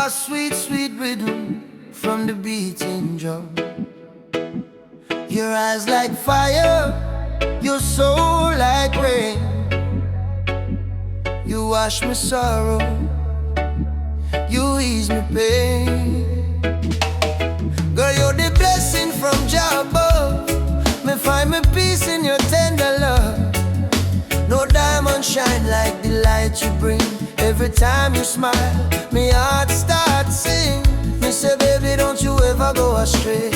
a sweet, sweet rhythm from the beating drum. Your eyes like fire, your soul like rain. You wash my sorrow, you ease my pain. Girl, you're the blessing from Jah above. Me find my peace in your tender love. No diamond shine like the light you bring. Every time you smile, me heart starts sing. Me say, baby, don't you ever go astray,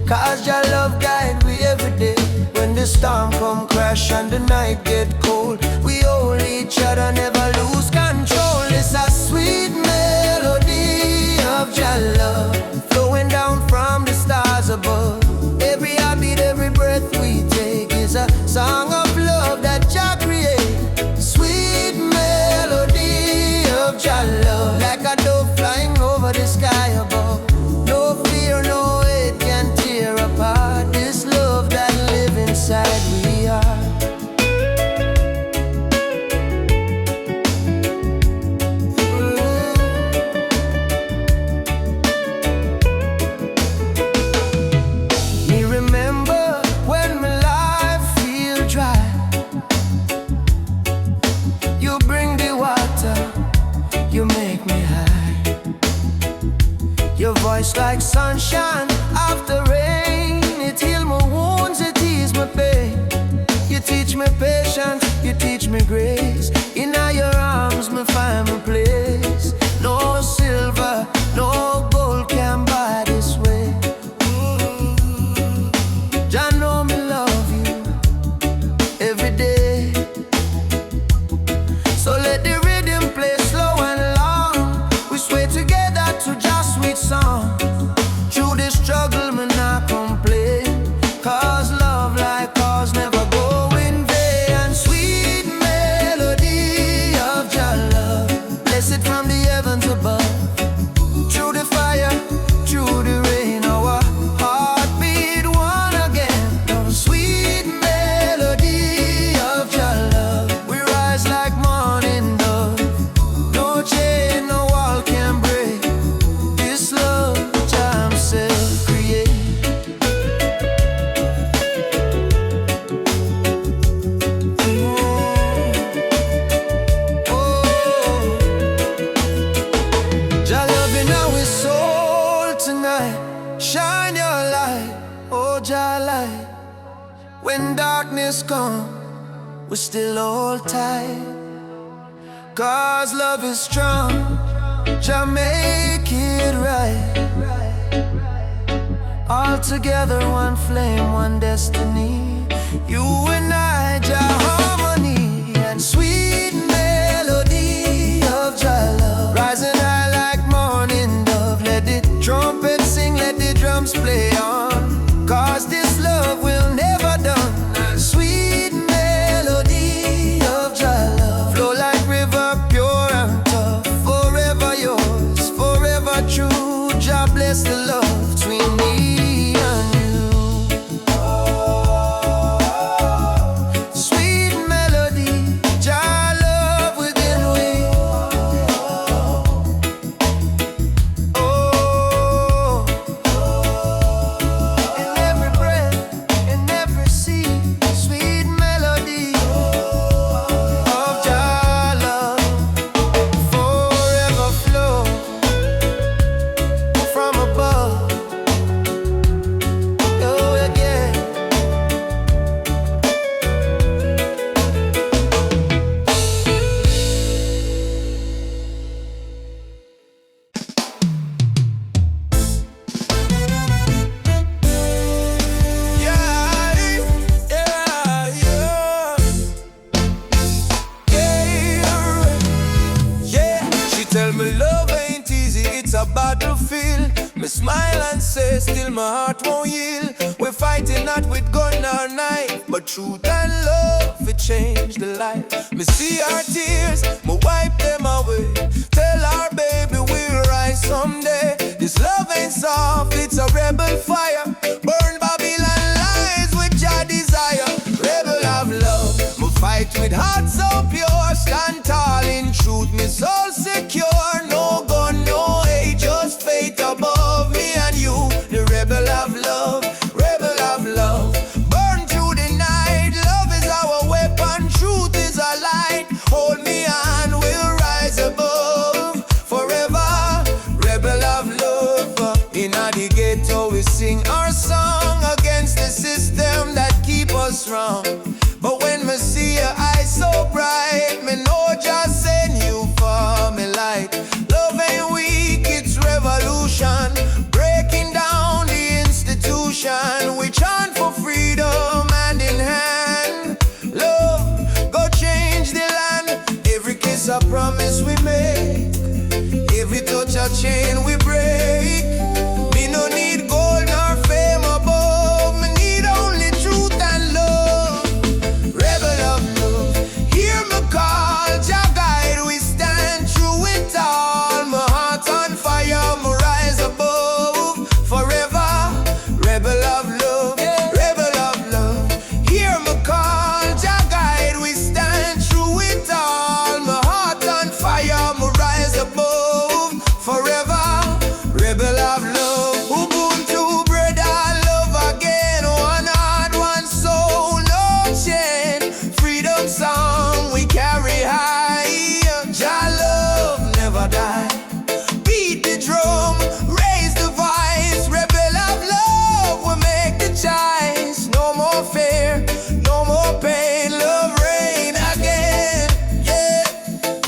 'cause your love guide we every day. When the storm come crash and the night get cold, we hold each other, never lose control. It's a sweet melody of your love, flowing down from the stars above. Every heartbeat, every breath we take is a song of love that Jah create. Sweet melody of your love, like a dove flying over the sky above. No fear, no hate can tear apart this love that live inside we are. Me remember when my life feel dry, you bring the water, you make me high. Your voice like sunshine after rain, it heal my wounds, it ease my pain. You teach me patience, you teach me grace. In your arms me find my place. No silver, no gold can buy this way. Jah know me love you every day. So let the rhythm play slow and long. We sway together to just sweet song. Through the struggle, me not complain, 'cause love like ours never go in vain. And sweet melody of your love, blessed from the heavens above. Through the fire, through the rain, our heartbeat one again. Oh, sweet melody of your love, we rise like morning dove. No chain, no wall can break this love Jah himself create. Jah loving our soul tonight. Shine your light, oh Jah light. When darkness come, we still hold tight, 'cause love is strong. Jah make it right. All together, one flame, one destiny. You and I, Jah harmony. And sweet melody of Jah love, rising high like morning dove. Let the trumpet sing, let the drums play on, 'cause this love will never done. And sweet melody of Jah love, flow like river, pure and tough. Forever yours, forever true. Jah bless the love between me and you. Sweet melody, Jah love within we. Oh, in every breath, in every seed, sweet melody of Jah love, forever flow from above. Oh, yeah. She tell me love ain't easy, it's a battlefield. Me smile and say, still my heart won't yield. We're fighting not with gun or knife, but truth and love, it changed the life. Me see our tears, me wipe them away. Tell our baby we'll rise someday. This love ain't soft, it's a rebel fire. Burn Babylon lies with your desire. Rebel of love, me fight with heart so pure. Stand tall in truth, me soul secure. No gun, no hate, a promise we make. Every touch a chain we break. Me no need gold nor fame above. Me need only truth and love. Rebel of love, hear me call. Jah guide, we stand through it all. My heart on fire, me rise above forever. Rebel of love, rebel of love, hear me call. Jah guide, we stand through it all. My heart on fire, me rise above forever. Rebel of love, Ubuntu, brother, love again. One heart, one soul, no chain. Freedom song we carry high. Jah love never die. Beat the drum, raise the voice. Rebel of love, we make the choice. No more fear, no more pain. Love reign again. Yeah,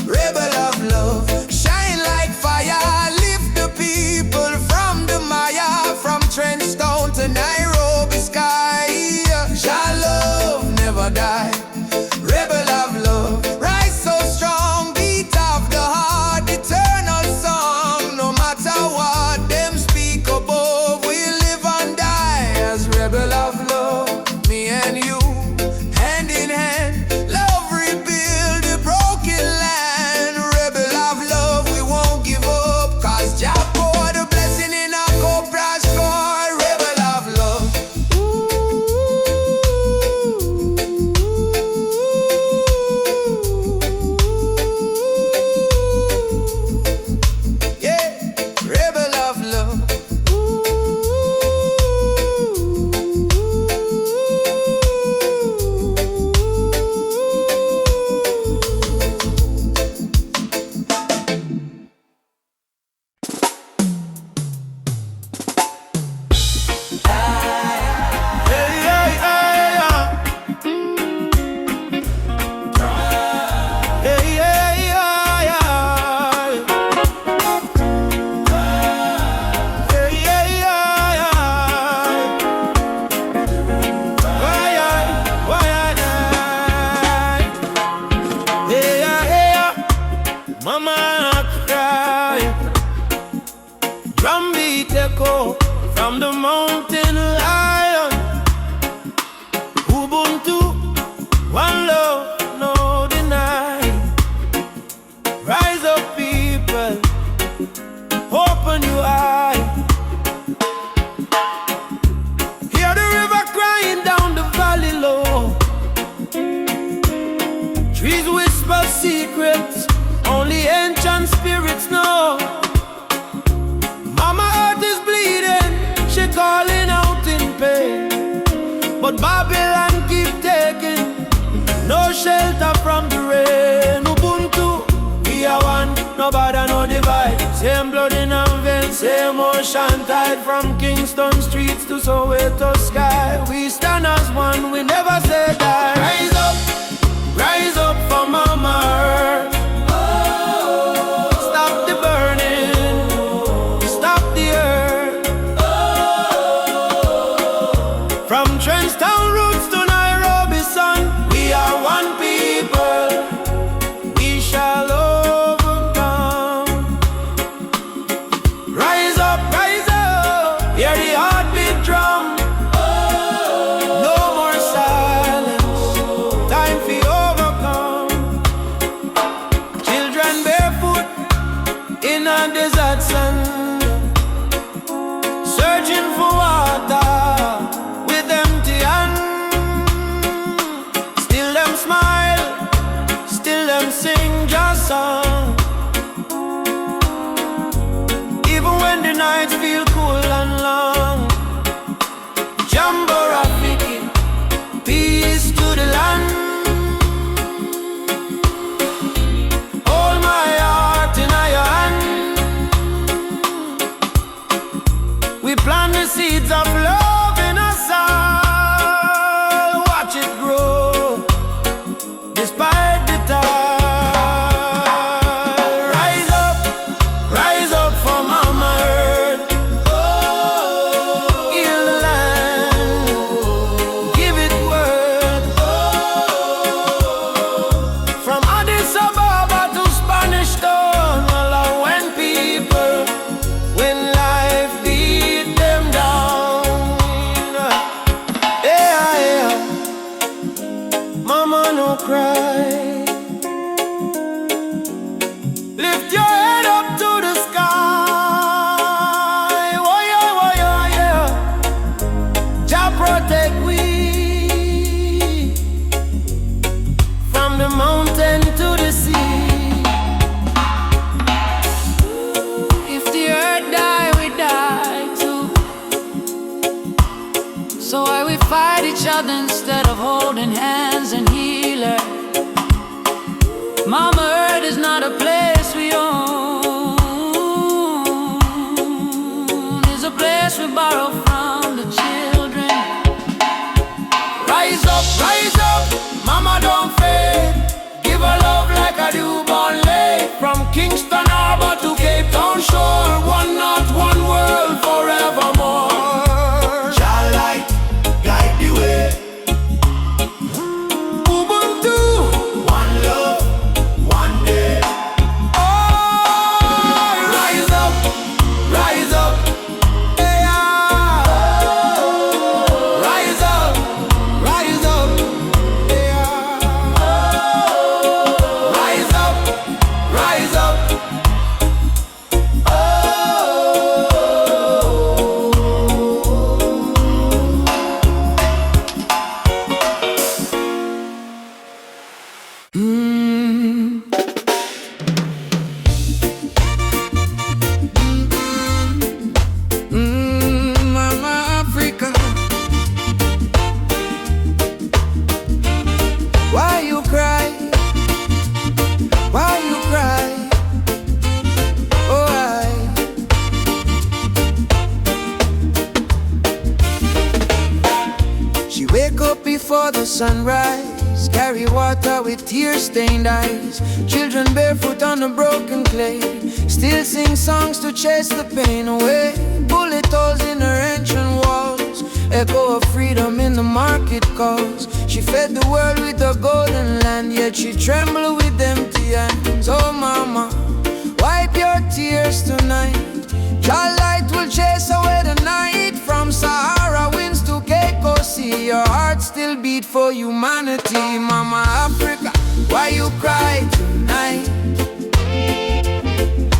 rebel of love, shine like fire. Lift the people from the Maya, from Trenchtown to Nairobi sky. Jah love never die. Rebel of love, rise so strong, beat of the heart, eternal song. No matter what them speak above, we live and die as rebel of love. Me and you, hand in hand, love rebuild the broken land. Rebel of love, we won't give up, cause Jah pour the blessing in our cobra score. Rebel of love. Yeah, rebel of love. Mama cry, drum beat echo from the mountain lion. Ubuntu, one love, no deny. Rise up, people, open your eye. Hear the river crying down the valley low. Trees whisper secrets only ancient spirits know. Mama earth is bleeding, she calling out in pain. But Babylon keep taking no shelter from the rain. Ubuntu, we are one, no bother, no divide. Same blood in our veins, same ocean tide. From Kingston streets to Soweto sky, we stand as one, we never say die. Rise up for Mama Earth. Stop the burning, stop the earth. From Trenchtown roots to Nairobi sun, we are one people, we shall overcome. Rise up, hear the heartbeat drum. No more silence, time for overcome. holding hands and healer. Mama Earth is not a place we own, it's a place we borrow from the children. Rise up, mama don't fade. Give her love like a newborn lake. From Kingston Harbor to Cape Town shore, one not one world forevermore. Child light, guide the way. Ubuntu, one love, one day. Oh, rise up, hey, rise up, hey, rise up. Mama Africa, why you cry? Why you cry? Oh, she wake up before the sunrise, carry water with tear-stained eyes. Children barefoot on the broken clay, still sing songs to chase the pain away. Bullet holes in her ancient walls, echo of freedom in the market calls. She fed the world with the golden land, yet she trembled with empty hands. Oh mama, wipe your tears tonight. Your light will chase away the night. From Sahara winds to Cape Coast Sea, your heart still beat for humanity. Mama Africa, why you cry tonight?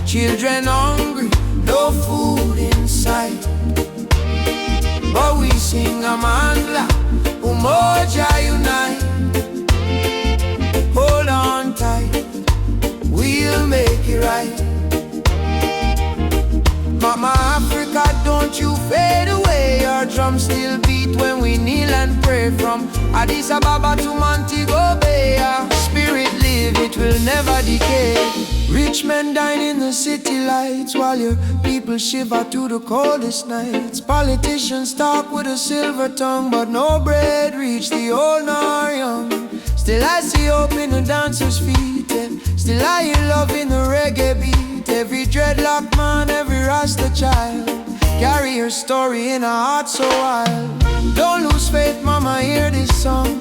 Children hungry, no food in sight, but we sing Amandla, Umoja unite. Hold on tight, we'll make it right. Mama Africa, don't you fade away. Our drums still beat when we kneel and pray. From Addis Ababa to Montego Bay, our spirit live, it will never decay. Rich men dine in the city lights, while your people shiver through the coldest nights. Politicians talk with a silver tongue, but no bread reach the old nor young. Still I see hope in the dancers' feet, and still I hear love in the reggae beat. Every dreadlock man, every Rasta child, carry her story in a heart so wild. Don't lose faith, mama, hear this song.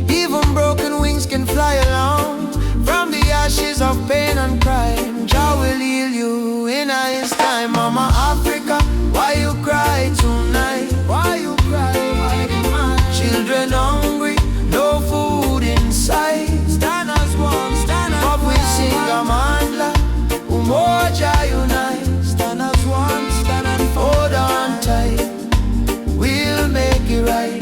Even broken wings can fly along. From the ashes of pain and crime, Jah will heal you in His time. Mama Africa, why you cry tonight? Why you cry? Why you cry? Children hungry, no food in sight. Stand as one, stand as one. But we sing Amandla, Umoja unite. Stand as one, stand and hold on tight. We'll make it right.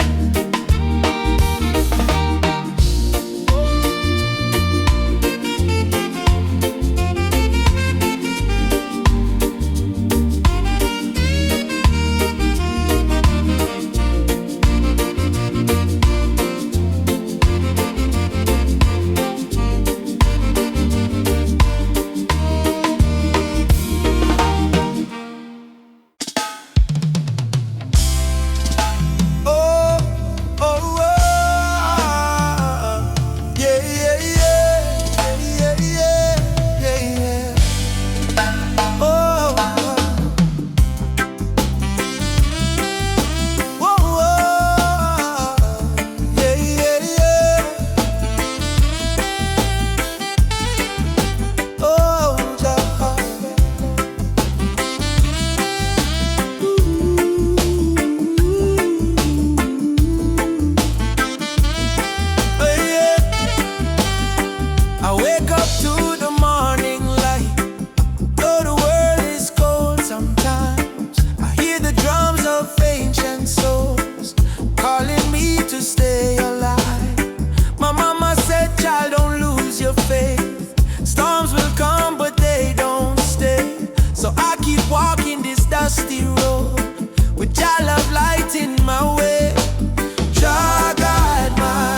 dusty road with your love lighting my way. Jah guide my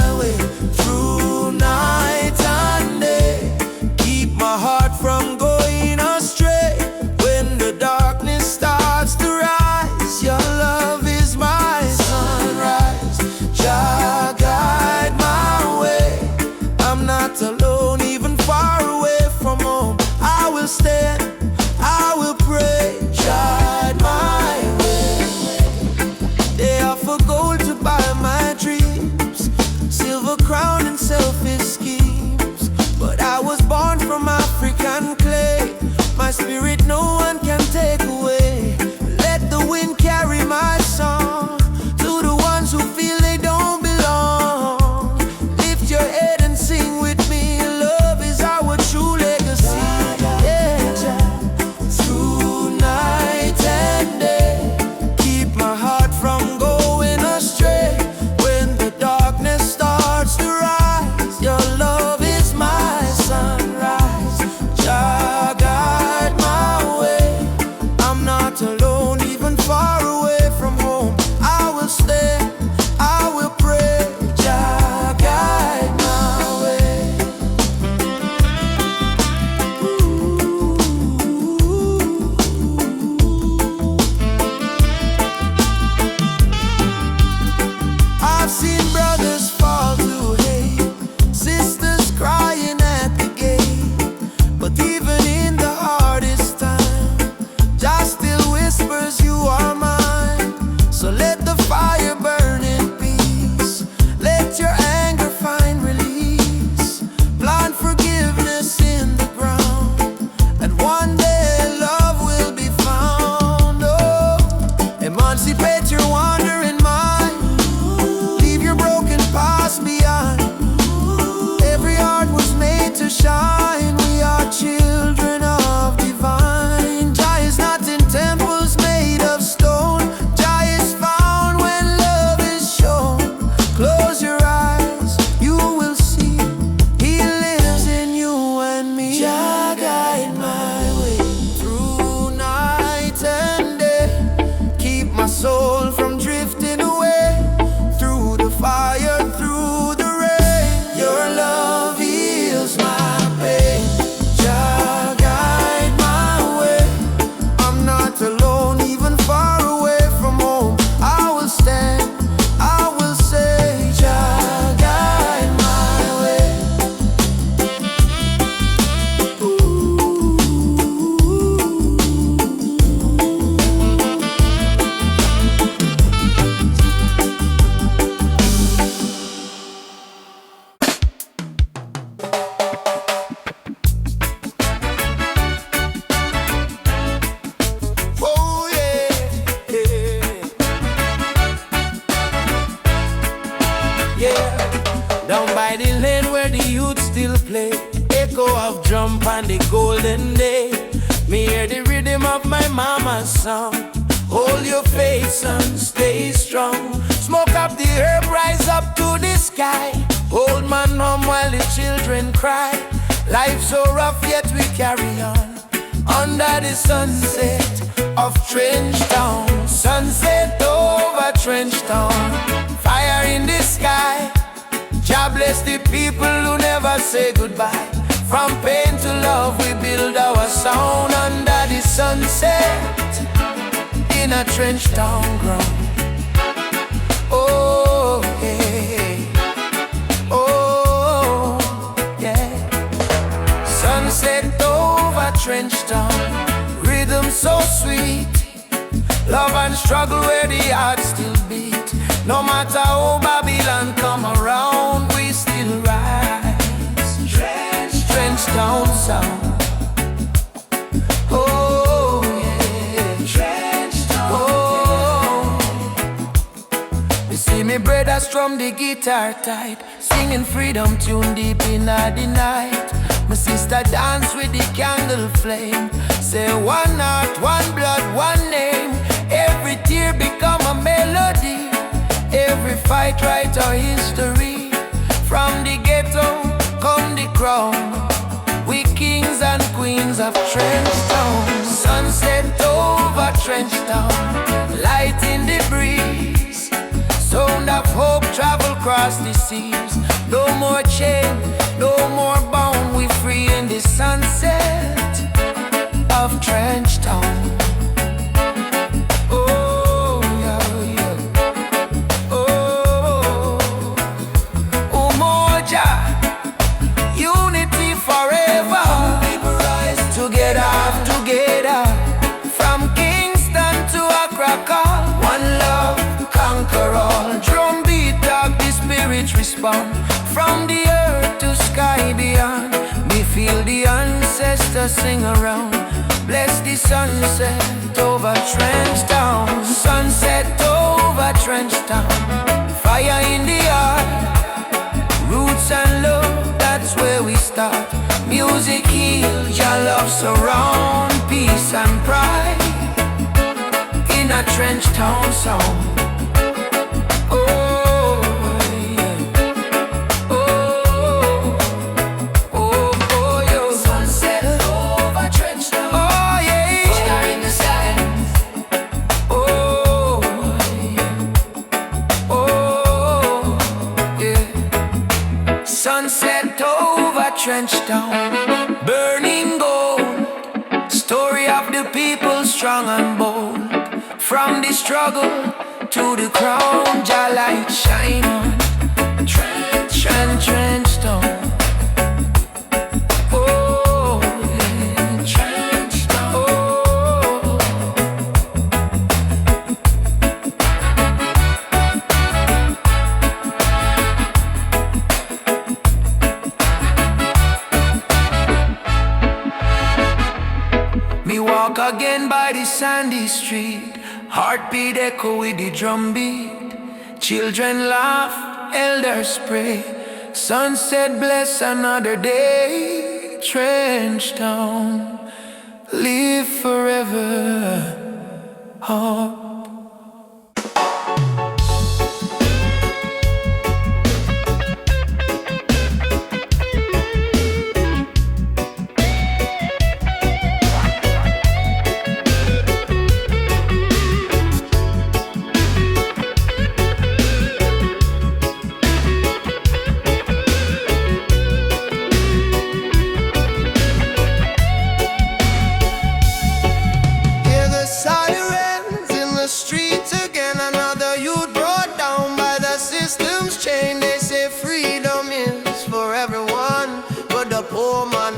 spirit no one can take away. Let the wind carry my song to the ones who feel they don't belong. Lift your head and sing with me. Love is our true legacy. Yeah. Through night and day, keep my heart from going astray. When the darkness starts to rise, your love is my sunrise. Jah guide my way. I'm not alone, even far away from home. I will stay, I will pray. Jah guide my way. I've seen brothers fall to hate, sisters crying at the gate. But even in the hardest time, Jah still whispers you are mine. So let the fire burn in peace. Let your anger find release. Plant forgiveness in the ground, and one day love will be found. Oh, emancipate your wandering mind. Leave your broken past behind. Every heart was made to shine. We are children of divine. Jah is not in temples made of stone. Jah is found when love is shown. Close your eyes, you will see He lives in you and me. Jah guide my way through night and day. Keep my soul from drifting away. Through the fire, through the rain, your love heals my pain. Jah guide my way. I'm not alone, even far away from home. I will stand, I will say, Jah guide my way. Oh yeah, yeah, yeah. Down by the lane where the youth still play, echo of drum on the golden day. Me hear the rhythm of my mama's song. Hold your faith, son, stay strong. Smoke up the herb, rise up to the sky. Old man home while the children cry. Life so rough, yet we carry on. Under the sunset of Trench Town. Sunset over Trench Town. Fire in the sky. Jah bless the people who never say goodbye. From pain to love we build our sound. Under the sunset in a Trench Town ground. Oh yeah, oh yeah. Sunset over Trench Town. Rhythm so sweet. Love and struggle where the heart still beat. No matter how Babylon come around, we still rise. Trench Town sound. Oh yeah, Trench Town. Oh, you see me brother strum the guitar tight, singing freedom tune deep in the night. My sister dance with the candle flame. Say one heart, one blood, one name. Every tear become a melody. Every fight write our history. From the ghetto come the crown. We kings and queens of Trench Town. Sunset over Trench Town. Light in the breeze. Sound of hope travel across the seas. No more chain, no more bound. We free in the sunset of Trench Town. Oh yeah, yeah. Oh, Umoja, unity forever. People rise together, together. From Kingston to Accra, call. One love, conquer all. Drum beat, dog, the spirit respond. From the earth to sky beyond, me feel the ancestors sing around. Bless the sunset over Trench Town. Sunset over Trench Town. Fire in the heart. Roots and love, that's where we start. Music heals, your love surround. Peace and pride in a Trench Town sound. Sunset over Trench Town, burning gold. Story of the people strong and bold. From the struggle to the crown, Jah light shine on Trench Town. Oh, yeah. Trench Town. Oh. Me walk again by the sandy street, heartbeat echo with the drum beat. Children laugh, elders pray. Sunset bless another day. Trench Town, live forever. Oh.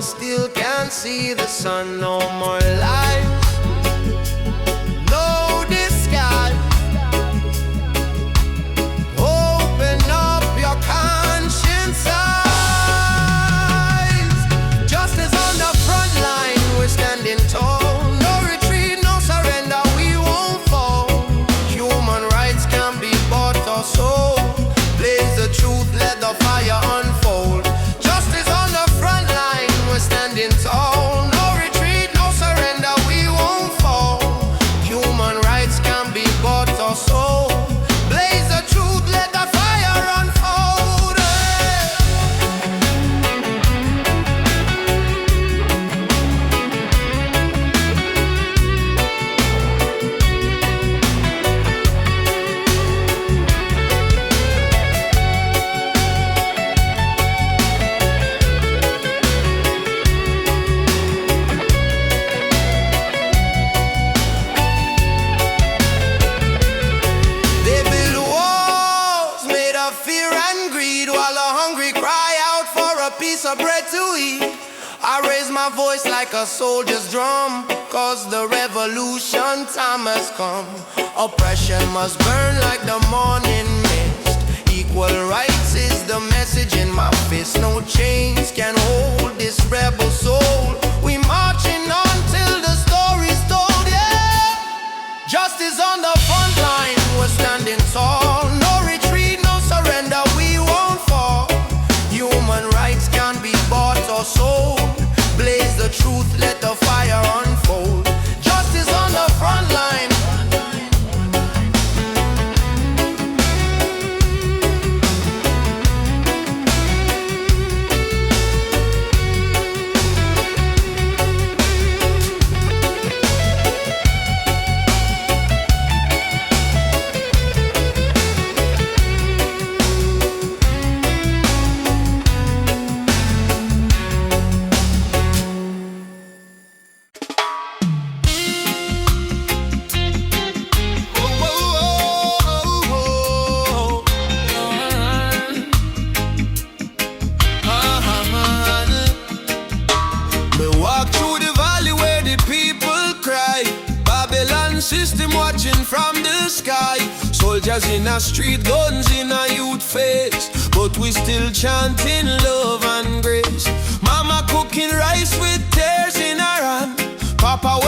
Still can't see the sun, no more light, no disguise. Open up your conscience eyes. Justice on the front line, we're standing tall. No retreat, no surrender, we won't fall. Human rights can be bought or sold. Blaze the truth, let the fire unfold. Justice on the front line, we're standing tall. No retreat, no surrender, we won't fall. Human rights can be bought or sold. Blaze the truth, let the fire unfold. Piece of bread to eat. I raise my voice like a soldier's drum, cause the revolution time has come. Oppression must burn like the morning mist. Equal rights is the message in my fist. No chains can hold this rebel soul. We marching on till the story's told, yeah. Justice on the front line, we're standing tall. No retreat, no surrender, we won't fall. Human rights can be bought or sold. Blaze the truth, let the fire unfold. Justice on the front line. System watching from the sky. Soldiers in a street, guns in a youth face, but we still chanting love and grace. Mama cooking rice with tears in her hand. Papa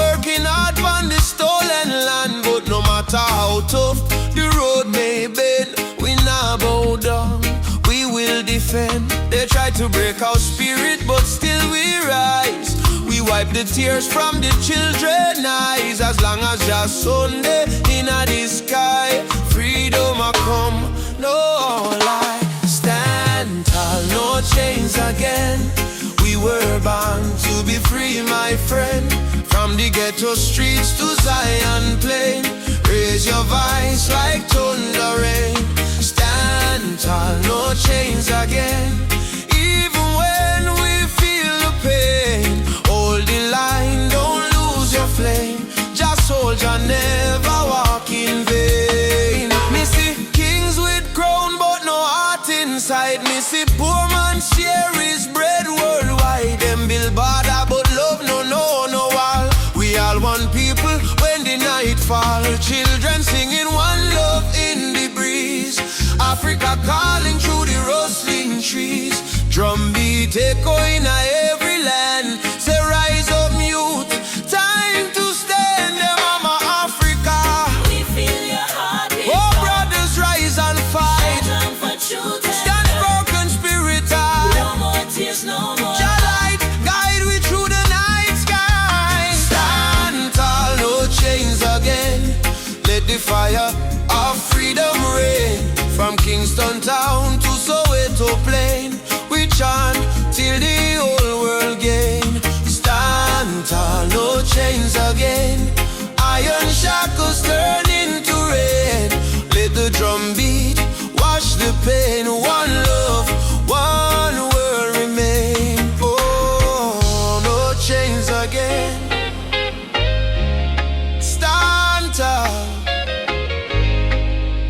The road may bend, we not bow down, we will defend. They try to break our spirit, but still we rise. We wipe the tears from the children's eyes. As long as just Sunday in the sky, freedom a come, no lie. Stand tall, no chains again. We were born to be free, my friend. From the ghetto streets to Zion Plain, raise your voice like thunder rain. Stand tall, no chains again. Even when we feel the pain, hold the line, don't lose your flame. Just soldier, never walk in vain. Me see kings with crown but no heart inside. Me see poor man share his bread worldwide. Them build border but love no wall. We all one people when the night fall. Children singing one love in the breeze. Africa calling through the rustling trees. Drum beat echoing in every land. Say rise up youth, time to stand. Mama Africa, We feel your heartbeat. oh brothers rise and fight. Stand for truth and Stand broken spirit high. no more tears, no more. Your light guide we through the night sky. Stand tall, no chains again. Let the fire of freedom reign. From Kingston town to Soweto plain, we chant till the whole world gain. Stand tall, no chains again. Iron shackles turn into rain. Let the drum beat wash the pain. One love, one world remain. Oh, no chains again. Stand tall,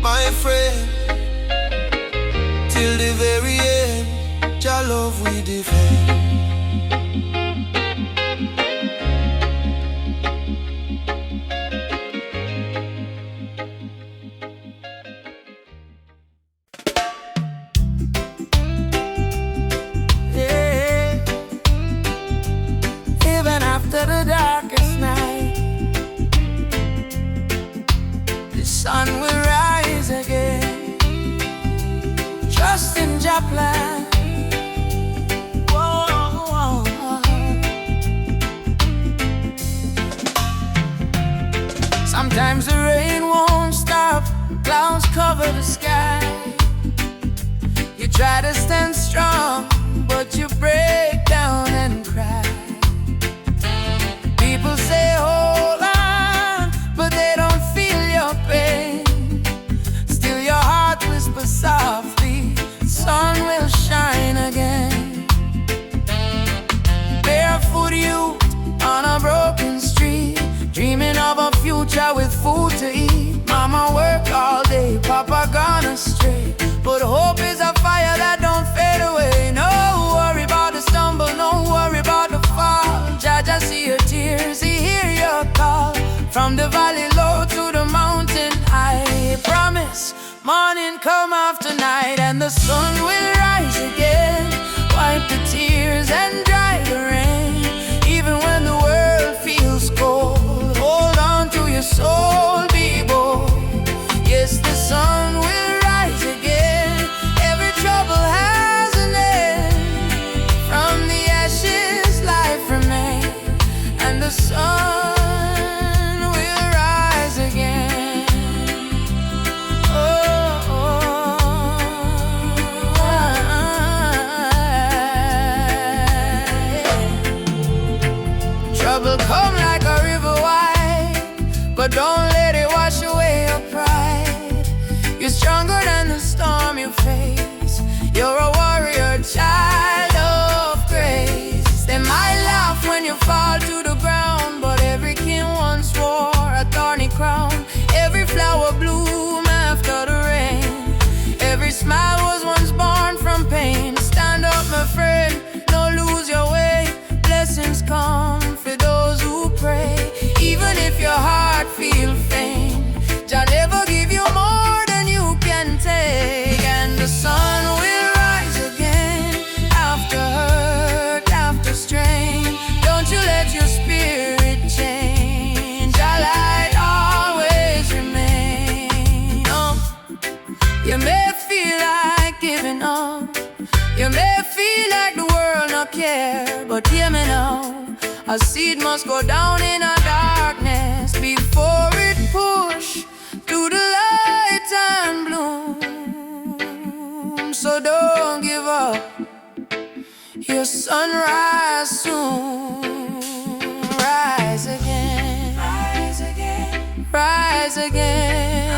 my friend. Till the very end, your love we defend. Yeah. Even after the darkest night, the sun will rise again. Trust in Jah plan. Whoa. Sometimes the rain won't stop, clouds cover the sky. You try to stand strong, but you break down and cry. People say hold on, but they don't feel your pain. Still your heart whispers softly, sun will shine again. Barefoot youth on a broken street, dreaming of a future with food to eat. Mama work all day, Papa gone astray, but hope is a fire that don't fade away. No worry about the stumble, no worry about the fall. Jah see your tears, He hear your call. From the valley low to the mountain high, promise morning come after night, and the sun will rise again. Wipe the tears and dry the rain. Even when the world feels cold, hold on to your soul, be bold. Yes, the sun will rise again. Every trouble has an end. From the ashes life remains, and the sun will rise again. Trouble come like a river wide, but don't let it wash away your pride. You're stronger than the storm you face. You're a warrior, child of grace. They might laugh when you fall to the ground, but every king once wore a thorny crown. Every flower bloom after the rain. Every smile was once born from pain. Stand up, my friend, don't lose your way. Blessings come for those who pray. Even if your heart feels faint, Jah never give you more than you can take. And the sun will rise again. After hurt, after strain, don't you let hear me now. A seed must go down in a darkness before it push to the light and bloom. So don't give up, your sunrise soon. Rise again, rise again, rise again.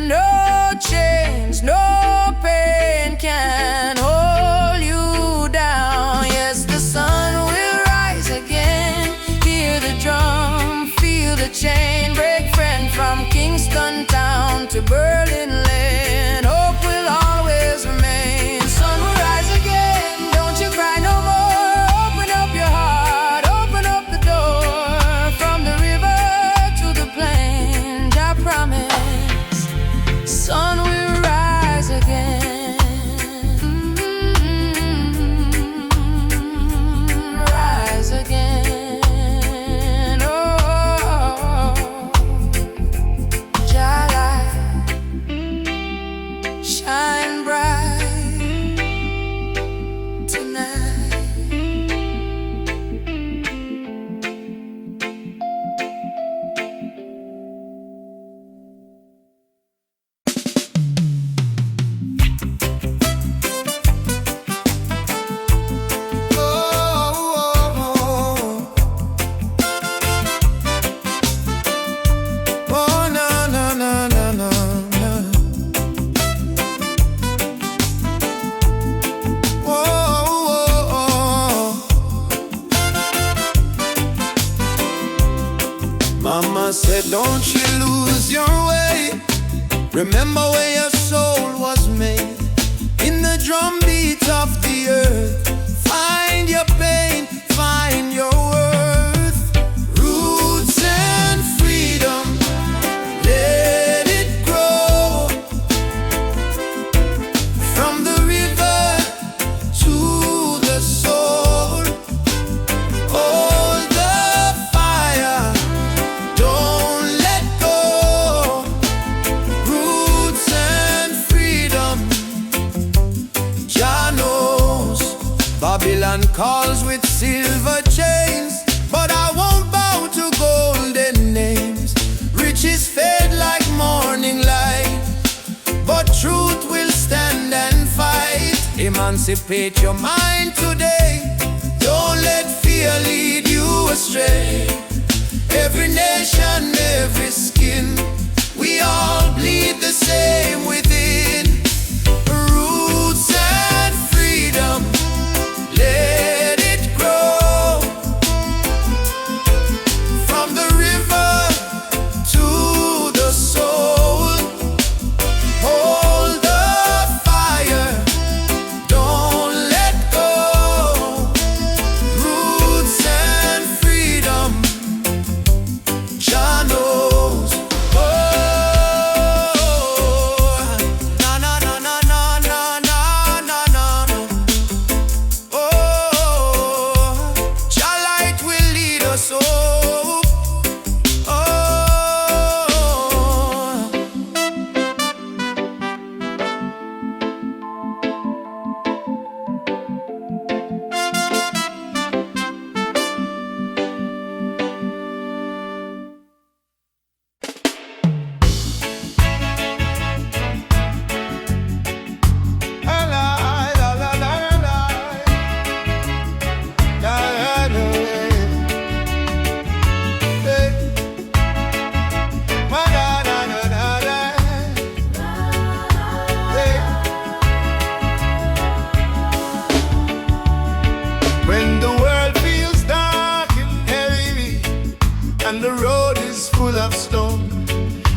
No chains, no pain can hold you down. Yes, the sun will rise again. Hear the drum, feel the chain break. Friend, from Kingston town to Berlin land, hope will always remain. Sun will rise again, don't you cry no more. Open up your heart, open up the door. From the river to the plain, I promise, sun will rise again. Rise again. Oh, Jah light, shine bright tonight. Oh, na na na na na na. Oh, oh, oh. Mama said, don't you lose your way. Remember where your soul was made. In the drum beat of the earth, find your pain, find your worth. Roots and freedom, let it grow. From the river to the soul, hold the fire, don't let go. Roots and freedom, Jah knows. Babylon calls with silver chains, but I won't bow to golden names. Riches fade like morning light, but truth will stand and fight. Emancipate your mind today, don't let fear lead you astray. Every nation, every skin, we all bleed the same within. Roots and freedom, let it grow. From the river to the soul, hold the fire, don't let go. Roots and freedom, Jah knows. Oh, na na na na na na na na na. Oh, Jah light will lead us home. Oh. When the world feels dark and heavy and the road is full of stone,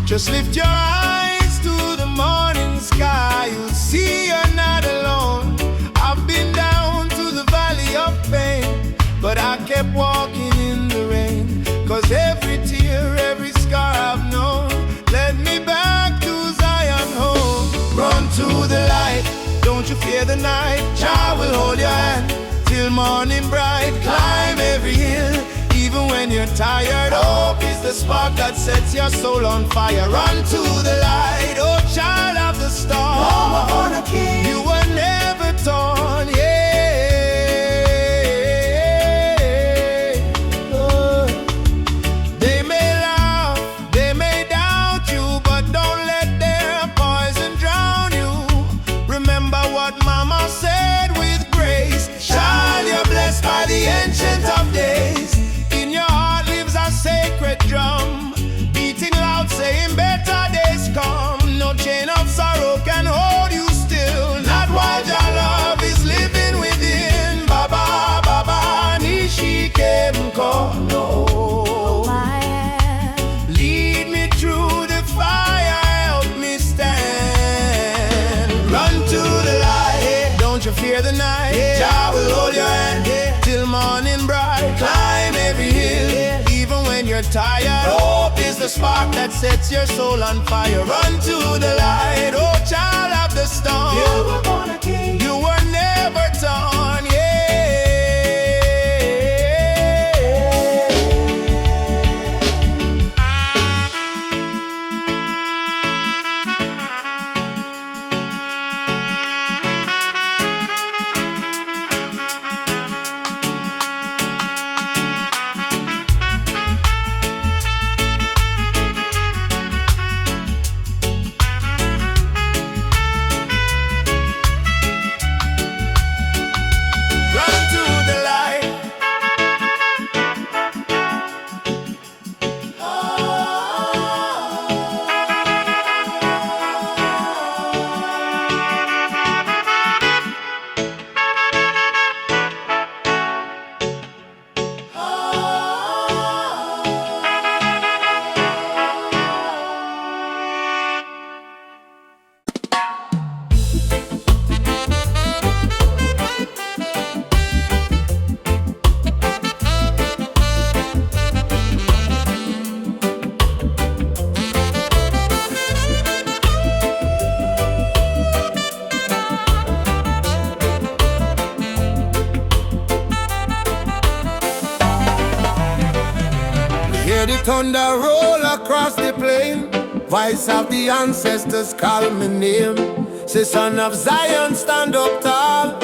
just lift your eyes to the morning sky, you'll see you're not alone. I've been down to the valley of pain, but I kept walking in the rain. Cause every tear, every scar I've known led me back to Zion home. Run to the light, don't you fear the night. Jah will hold your hand till morning bright. Climb every hill, even when you're tired. Hope is the spark that sets your soul on fire. Run to the light, oh child of the storm. Mama born a king, you were never torn, yeah. tired. Hope is the spark that sets your soul on fire. Run to the light, oh child of the storm. You were born a king. You were never torn, yeah. Hear the thunder roll across the plain. Voice of the ancestors call my name. Say, son of Zion, stand up tall.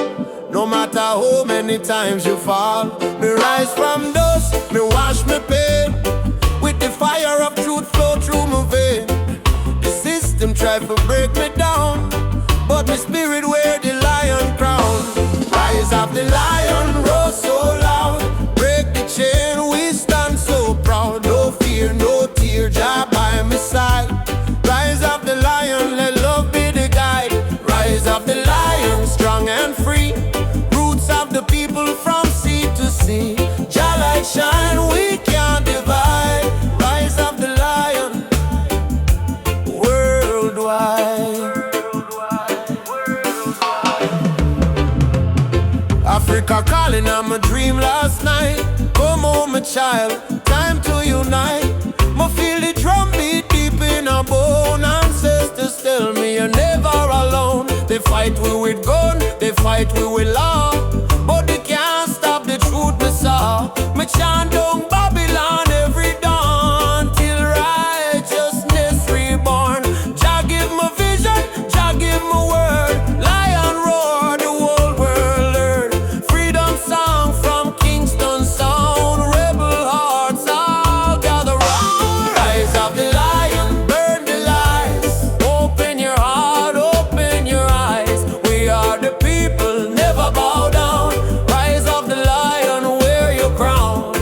No matter how many times you fall. Me rise from dust, me wash me pain. With the fire of truth flow through my vein. The system try to break me down, but my spirit wear the lion crown. Rise of the lion, roar so loud. Break the chain, we stand so proud. No fear, no tear, Jah by my side. Rise of the lion, let love be the guide. Rise of the lion, strong and free. Roots of the people from sea to sea. Jah light shine, we can't divide. Rise of the lion, worldwide. Africa calling, I'm a dream last night. Come home, my child, time to unite. Me feel the drum beat deep in our bone. Ancestors tell me you're never alone. They fight we with gun, they fight we with law, but they can't stop the truth me saw. Me chant down Babylon every dawn till righteousness reborn. Jah give me vision, Jah give me word. Lion roar, the whole world learn. Freedom song from Kingston sound. Rebel hearts all gather round. Rise of the lion, burn the lies. Open your heart, open your eyes. We are the people, never bow down. Rise of the lion, wear your crown.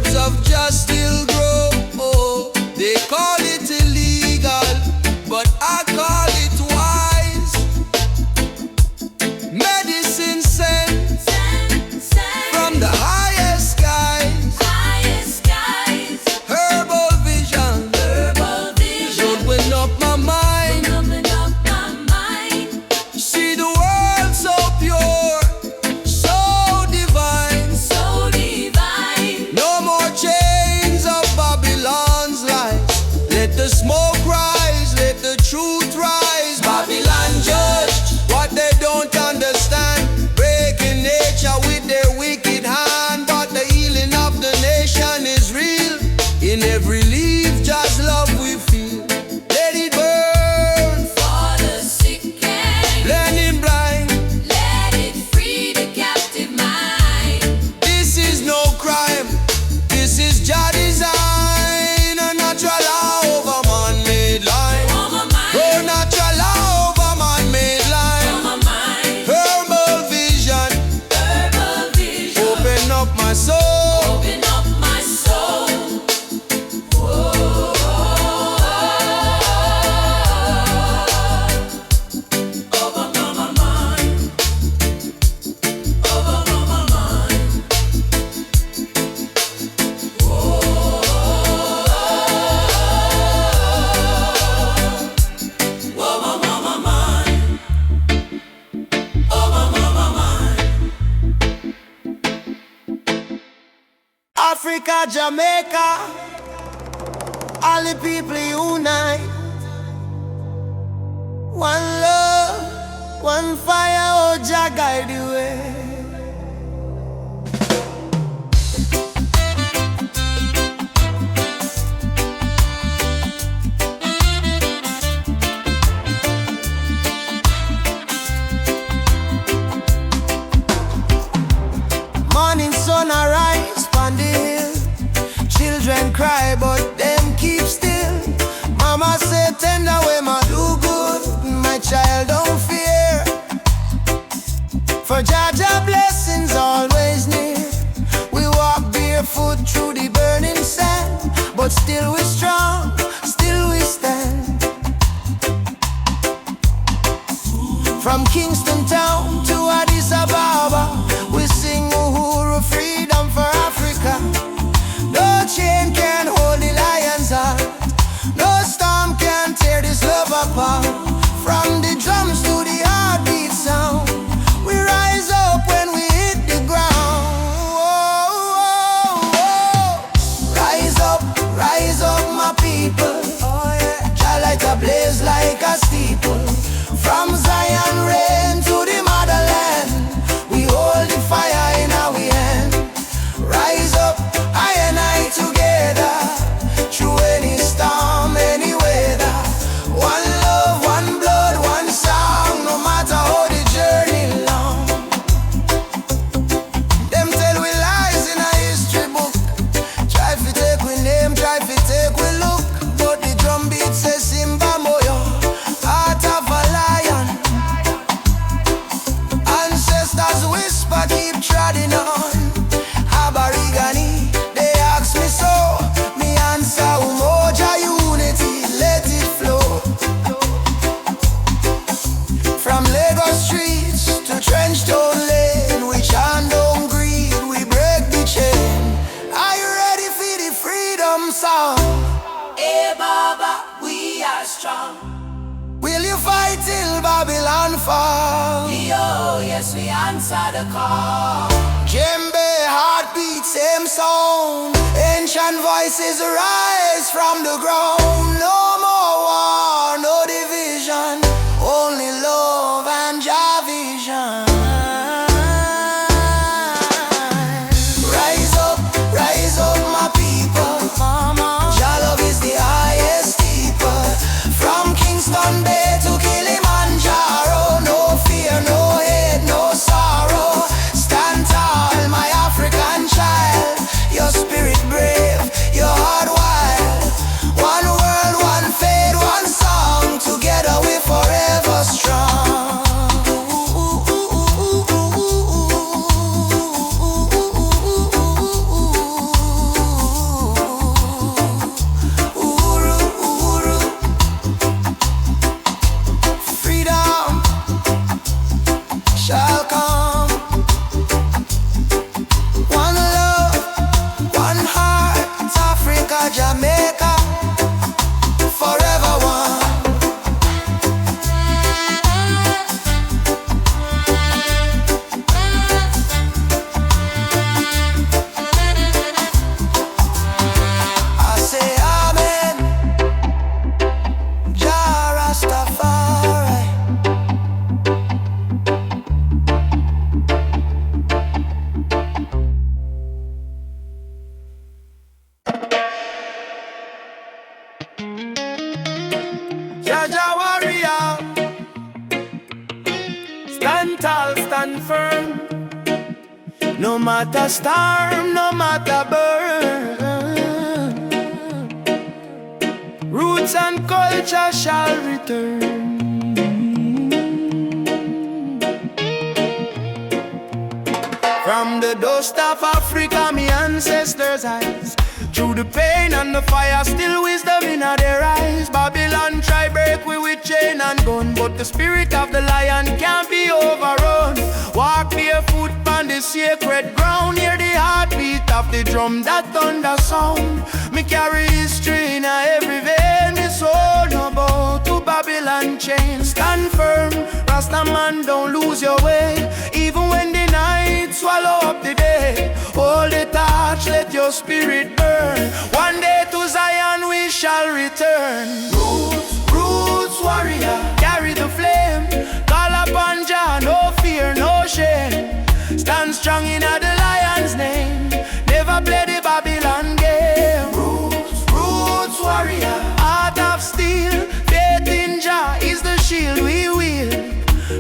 herbs of just still grow. Oh, they call it illegal, but I call it wise. Medicine sent from the highest skies. Herbal vision open up my mind. See the world so pure, so divine. No more chains of Babylon's lies. Let the smoke rise, let the truth rise. Babylon judge what they don't understand, breaking nature with their wicked hand. But the healing of the nation is real. In every leaf, just love we feel. Let it burn, For the sick and blending blind. let it free the captive mind. This is no crime, this is Jah design. A natural law over man-made line. Oh my mind, Oh, natural law over man-made oh line. my mind. Herbal vision, Herbal vision, open up my soul. open up my soul. Whoa. Over my mind, over my mind. Over my mind, over my mind. Africa, Jamaica, all the people unite. One love, one fire, oh Jah guide the way. Morning sun arise on the hill. Children cry but them keep still. Mama say tender way ma do good. My child don't fear, for Jah Jah blessings always near. We walk barefoot through the burning sand, but still we strong, still we stand. From Kingston town to Addis Ababa, we sing Uhuru, freedom for Africa. No chain can hold the lion's heart, no storm can tear this love apart. From the drums to the heartbeat sound, we rise up when we hit the ground. Rise up my people. Jah light a blaze like a steeple. From Zion rain to the motherland, we hold the fire in our hand. Rise up, I and I together, through any storm, any weather. One love, one blood, one song, no matter how the journey long. Them tell we lies in a history book. Try to take we name, try to take we look, but the drum beat says Simba Moyo, heart of a lion. Ancestors whisper, keep treading on. Aborigine, they ask me so. Me answer, Umoja unity, let it flow. From Lagos streets to Trenchtown Lane, we chant on greed, we break the chain. Are you ready for the freedom song? Hey Baba, we are strong. Will you fight till Babylon fall? Yo, yes, we answer the call. Djembe, heartbeat, same sound. Ancient voices rise from the ground. No more war, no division, only love and Jah vision. Rise up my people. Jah love is the highest steeple. From Kingston Bay to Kilimanjaro, no fear, no hate, no sorrow. Stand tall, my African child. Your spirit brave, your heart wild. One world, one firm. No matter storm, no matter burn. Roots and culture shall return. From the dust of Africa, my ancestors' eyes. Through the pain and the fire, still wisdom in their eyes. Babylon try break we with chain and gun, but the spirit of the lion can't be overrun. Walk barefoot on the sacred ground, hear the heartbeat of the drum, that thunder sound. Me carry history in every vein, this soul no bow to Babylon chain. Stand firm, Rasta man, don't lose your way. Even when the night swallow up the day, hold the torch, let your spirit burn. One day to Zion we shall return. Roots, roots warrior, carry the flame. Call upon Jah, no fear, no shame. Stand strong in the lion's name. Never play the Babylon game. Roots, roots warrior, heart of steel. Faith in Jah is the shield we wield.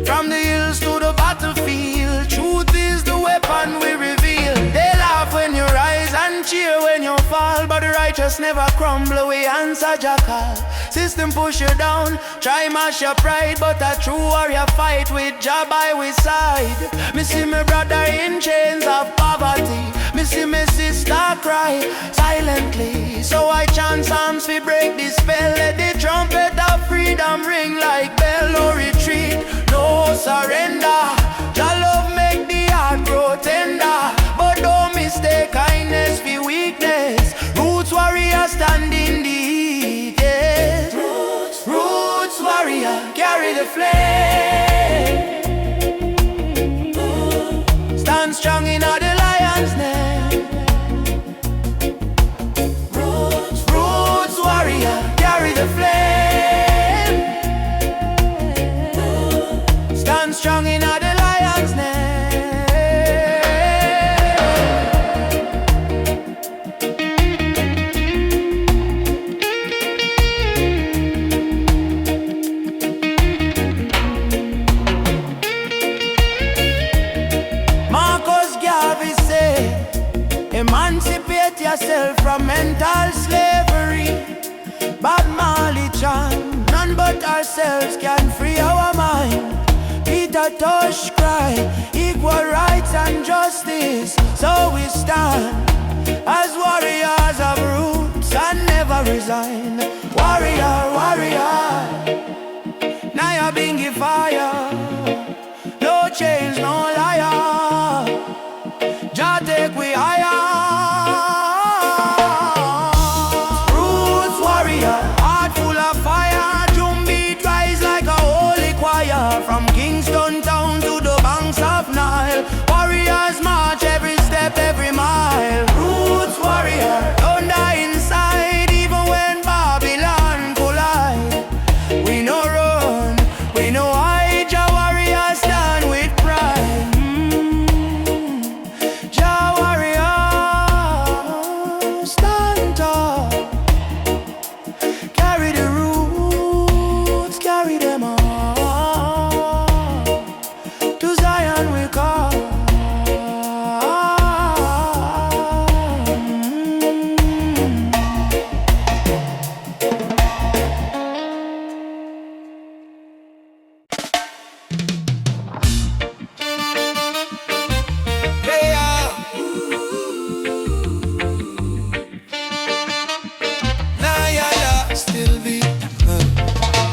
From the hills to the battlefield, truth is the weapon we reveal. They laugh when you rise and cheer when you fall, but the righteous never crumble, we answer Jackal. System push you down, try mash your pride, but a true warrior fight with Jah by his side. Me see my brother in chains of poverty, me see my sister cry silently. So I chant psalms we break the spell, let the trumpet of freedom ring like bell. No retreat, no surrender. Jah love make the heart grow tender, but don't mistake kindness for weakness. Roots warrior stand in the heat, yes. Roots, roots warrior carry the flame. Stand strong in the lion's name. Roots, roots warrior carry the flame. Stand strong in the lion's name. Emancipate yourself from mental slavery. Bob Marley chant, none but ourselves can free our mind. Peter Tosh cry, equal rights and justice. So we stand as warriors of roots and never resign. Warrior, warrior, now you're being fire. No chains, no liar. Jah take we higher. Roots warrior, heart full of fire. Drum beat rise like a holy choir. From Kingston town to the banks of Nile, warriors march every step, every mile. Roots warrior, don't die inside, even when Babylon collide. We no run, we no hide. Jah warriors stand with pride. Jah warrior, stand tall. Carry the roots, carry them all. To Zion we call. Still be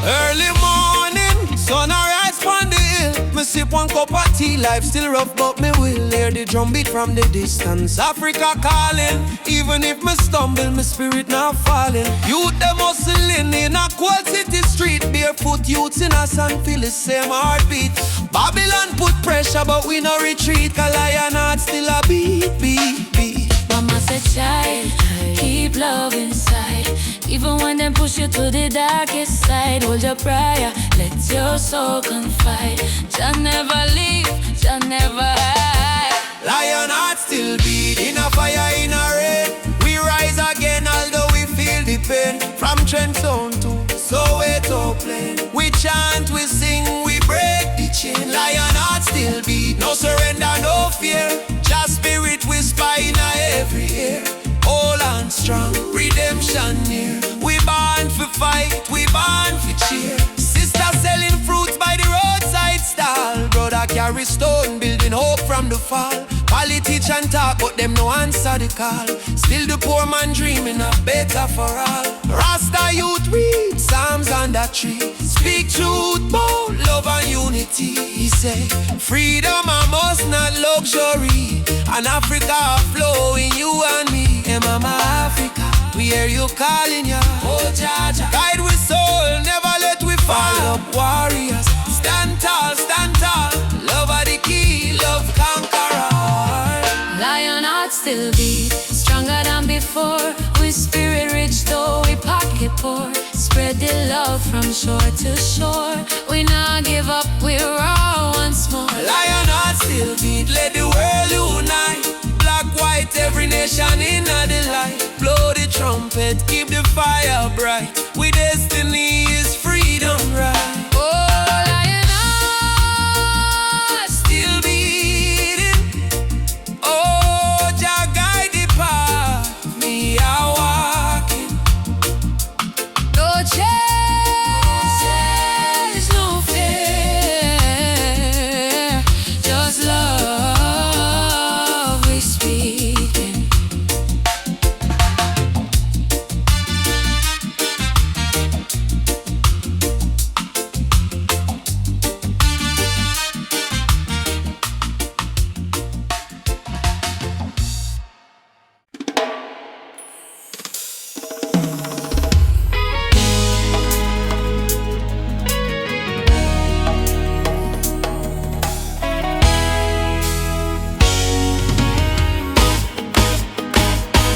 early morning, sun arise from the hill. Me sip one cup of tea, life still rough, but me will hear the drum beat from the distance. Africa calling, even if me stumble, my spirit not falling. Youth them hustling in a cold city street, barefoot youths in a sand feel the same heartbeat. Babylon put pressure, but we no retreat, 'cause lion heart still a beat, beat, beat. Mama said, child, keep love inside. Even when them push you to the darkest side, hold your prayer, let your soul confide. Jah never leave, Jah never hide. Lion heart still beat, in a fire, in a rain. We rise again, although we feel the pain. From Trent Zone to Soweto Plain, we chant, we sing, we break the chain. Lion heart still beat, no surrender. stand strong. Redemption near. We born for fight, we born for cheer. Sister selling fruits by the roadside stall. Brother carry stone, building hope from the fall. Politician talk, but them no answer the call. Still the poor man dreaming of better for all. Rasta youth read Psalms on that tree. Speak truth, bold love and unity. He say, freedom a must, not luxury. And Africa flow in you and me. Hey mama Africa, we hear you calling ya. Oh Jaja, guide we soul, never let we fall. Up warriors, stand tall, stand tall. Love are the key, love conqueror. Lion heart still beat, stronger than before. We spirit rich though we pocket poor. Spread the love from shore to shore. We not give up, we're all once more. Lion heart still beat, let the world unite. Black, white, every nation in the light. Blow the trumpet, keep the fire bright. We destiny is freedom, right?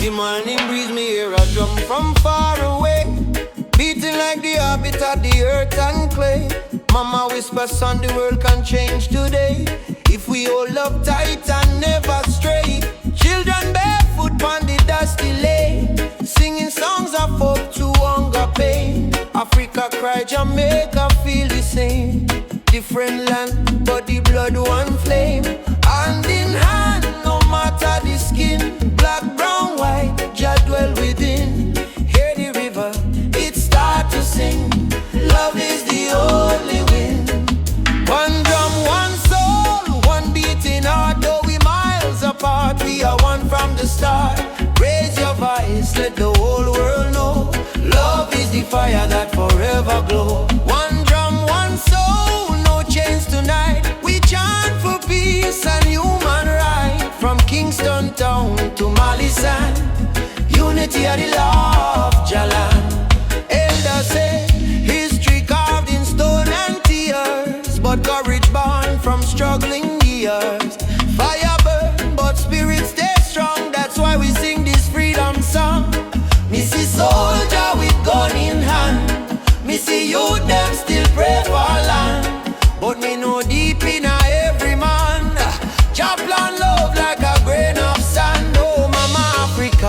The morning breeze, me hear a drum from far away, beating like the heartbeat of the earth and clay. Mama whispers, son, the world can change today if we hold up tight and never stray. Children barefoot on the dusty lane, singing songs of hope to hunger pain. Africa cry, Jamaica feel the same. Different land, but the blood one flame. Hand in hand, no matter the skin. Black, brown, white, Jah dwell within. Hear the river, it start to sing. Love is the only win. One drum, one soul, one beating heart. Though we miles apart, we are one from the start. Raise your voice, let the whole world know. Love is the fire that forever glow. One drum, one soul, no chains tonight. We chant for peace and human right. From Kingston town to Mali sand, unity of the law of Jalan. Elders say, history carved in stone and tears, but courage born from struggling years. Fire burn, but spirit stay strong. That's why we sing this freedom song. Me see soldier with gun in hand, me see youth them still pray for land. But me know deep in every man, Jah plan love like a grain of sand. Oh mama Africa,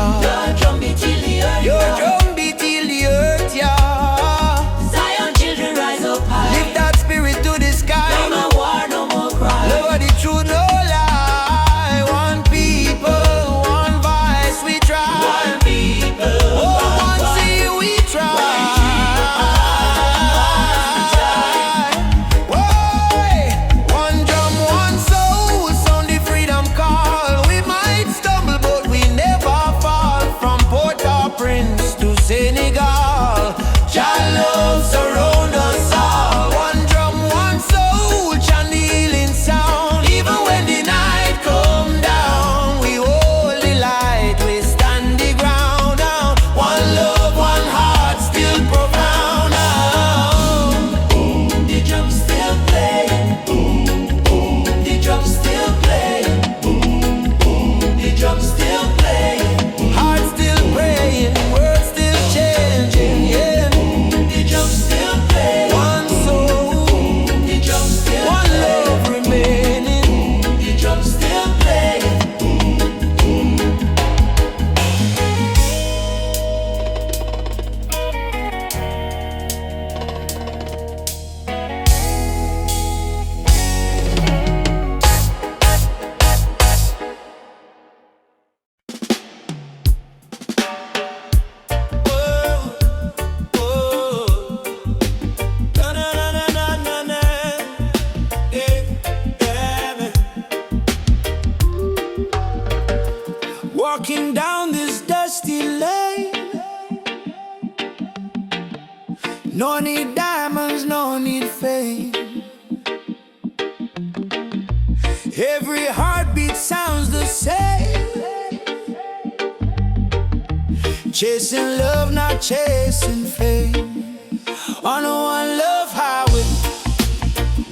No need diamonds, no need fame. Every heartbeat sounds the same. Chasing love, not chasing fame. On a one love highway,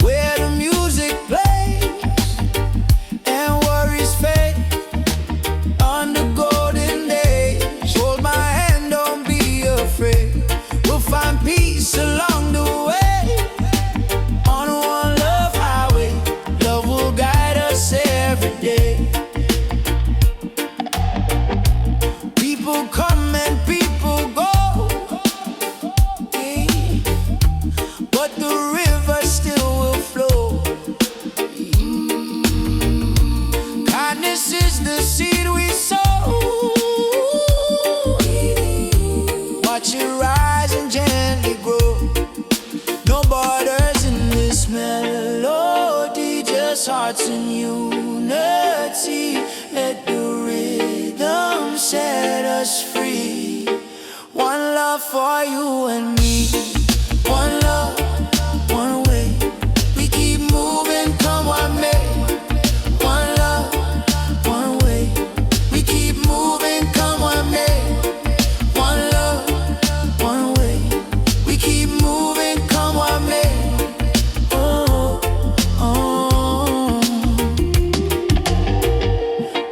where the music plays and worries fade. On the golden days, hold my hand, don't be afraid. We'll find peace along the way. On a one love highway, love will guide us every day. People come and people go, but the river still will flow. Kindness is the seed we sow. Watch it rise and gently grow. No borders in this melody, just hearts in unity. Let the rhythm set us free. One love for you and me. One love, one way. We keep moving, come what may. One love, one way. We keep moving, come what may. One love, one way. We keep moving, come what may. Oh, oh.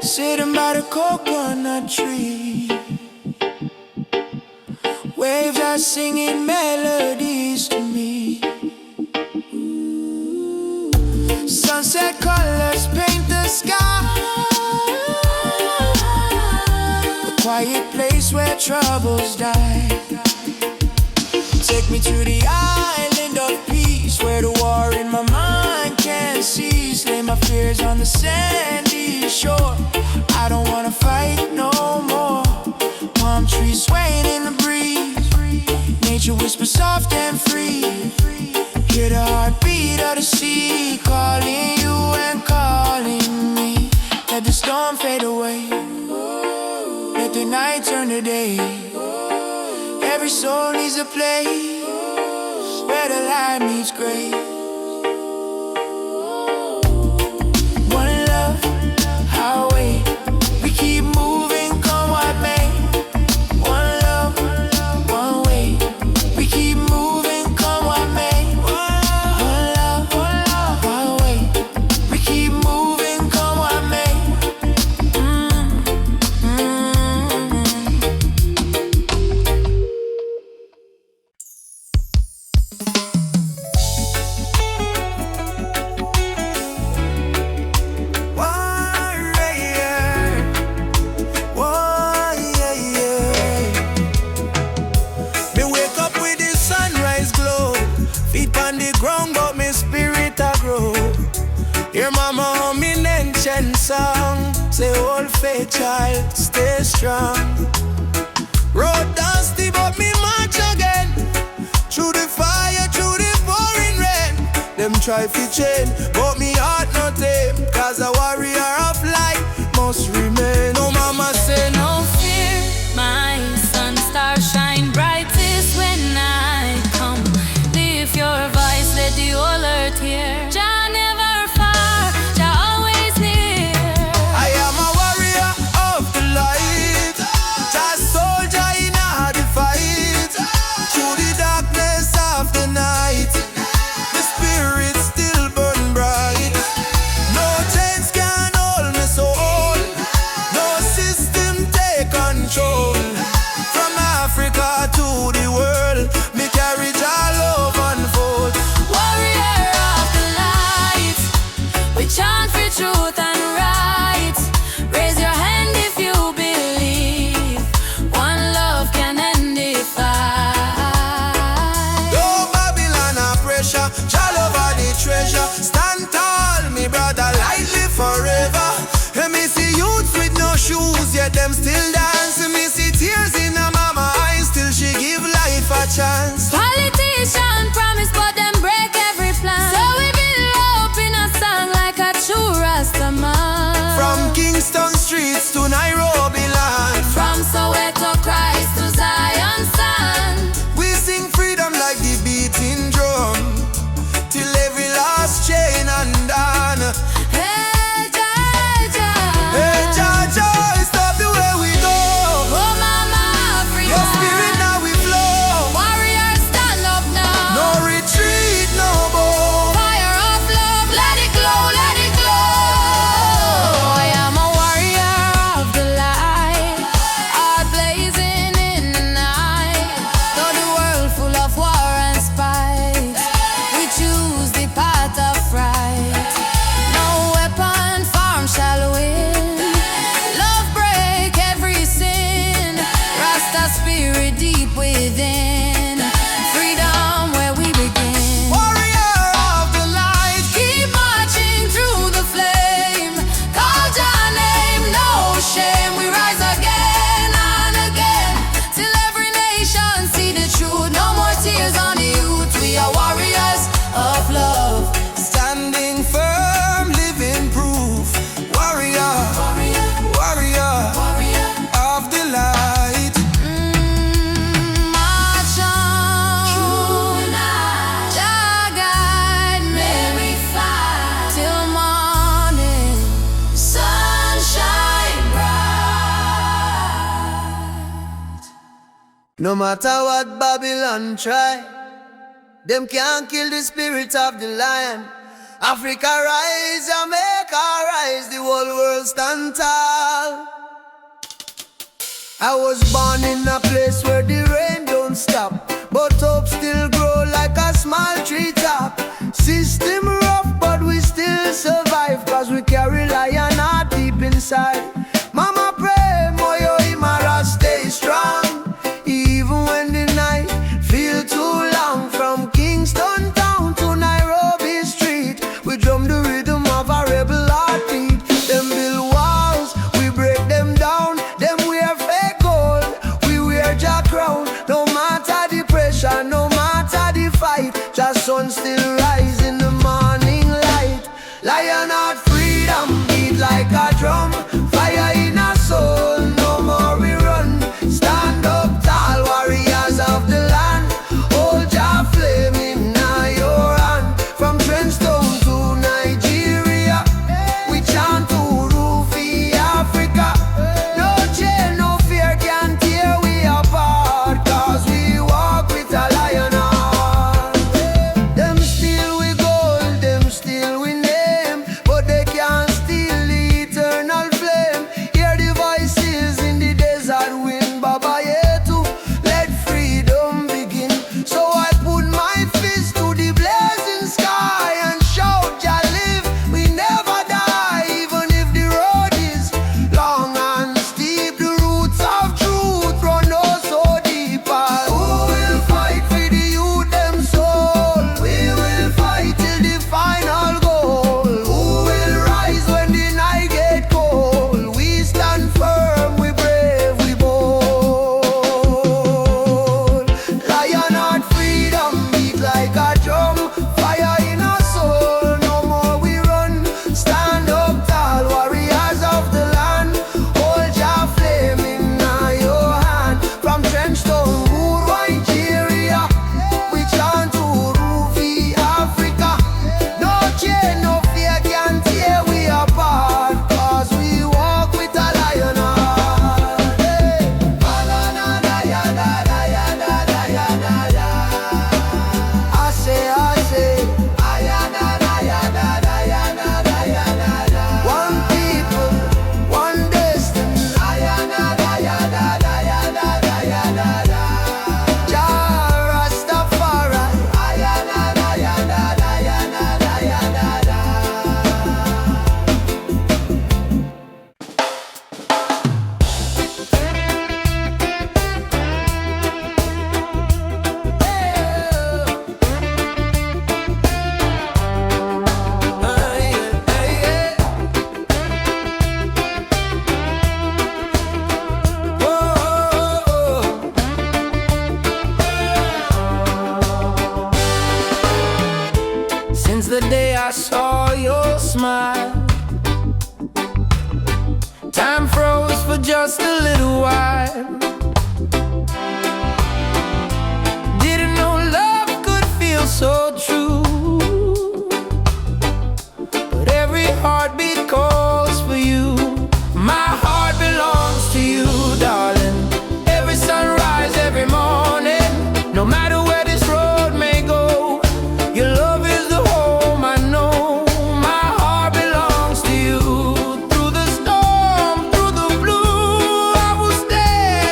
Sitting by the coconut tree, waves are singing melodies to me. Sunset colors paint the sky, the quiet place where troubles die. Take me to the island of peace, where the war in my mind can't cease. Lay my fears on the sandy shore. I don't wanna fight no more. Palm trees swaying in the breeze, nature whispers soft and free. Hear the heartbeat of the sea, calling you and calling me. Let the storm fade away, let the night turn to day. Every soul needs a place where the light meets gray. One love, highway. We keep moving, come what may. One love, one way. We keep moving, come what may. One love, one way. We keep moving, come what may. Me wake up with the sunrise glow, feet on the ground but me spirit a grow. Hear mama humming ancient song, say old faith child, stay strong. Road dusty but me march again, through the fire, through the pouring rain. Them try to chain, but me heart not tame, cause a warrior of light must remain. No mama say no fear, my sun star shine brightest when I come. Lift your voice, let the whole earth hear. Jah never far, Jah always near. I am a warrior of the light, just soldier in the fight. Through the darkness of the night, the spirit still burn bright. No chains can hold me soul, no system take control. From Africa to the world, me carry Jah love unfold. Warrior of the light, we chant for truth and right. Raise your hand if you believe one love can end the fight. No Babylon a pressure, Jah love are the treasure. Stand tall, me brother, lightly forever. And me see youths with no shoes, yet them still dance. And me see tears in a mama eyes, still she give life a chance. Politician promise, but them break every plan. So we build hope in a song like a true Rastaman. From Kingston streets to Nairobi land, from Soweto Christ to Zion sand. we sing freedom like the spirit deep within. Freedom where we begin. Warrior of the light, Keep marching through the flame. Call your name, no shame. We rise again and again till every nation see the truth. No more tears on the youth. We are warriors of love. standing firm, living proof. Warrior, warrior of the light. March on, Jah guide me till morning, sunshine bright. No matter what Babylon try, them can't kill the spirit of the lion. Africa rise, Jamaica rise, the whole world stand tall. I was born in a place where the rain don't stop, but hope still grow like a small treetop. System rough, but we still survive, cause we carry lion heart deep inside. Mama pray, Moyo Imara stay strong, even when the night feel too long. From Kingston town to Nairobi street, we drum the rhythm of a rebel heartbeat. Them build walls, we break them down. Them wear fake gold, we wear Jah crown. No matter the pressure, no matter the fight, Jah sun still rise in the morning light. Lion heart freedom beat like a drum. Fire in our soul, no more we run. Stand up tall, warriors of the land. Hold Jah flame in your hand. From Trenchtown to Nigeria, we chant to Rufi Africa. No chain, no fear can tear we apart, cause we walk with a lion heart. Them steal we gold, them steal we name, but they can't steal the eternal flame. Hear the voices in the desert wind, Baba Yetu, let freedom begin. So I put my fist to the blazing sky and shout, Jah live, we never die. Even if the road is long and steep, the roots of truth run oh so deep. Who will fight for the youth them soul? We will fight till the final goal. Who will rise when the night get cold? We stand firm, we brave, we bold. Lion heart freedom beat like a drum. Fire in our soul, no more we run. Stand up tall, warriors of the land. Hold Jah flame in your hand. From Trenchtown, Wood, Nigeria, we chant to Rufi Africa. No chain, no fear can tear we apart, cause we walk with a lion heart. Hey. I say, one people, one destiny. Jah Rastafari. Since the day I saw your smile, time froze for just a little while. Didn't know love could feel so true, but every heartbeat calls for you. My heart belongs to you, darling. Every sunrise, every morning, no matter where this road may go, your love is the home I know. My heart belongs to you. Through the storm, through the blue, I will stand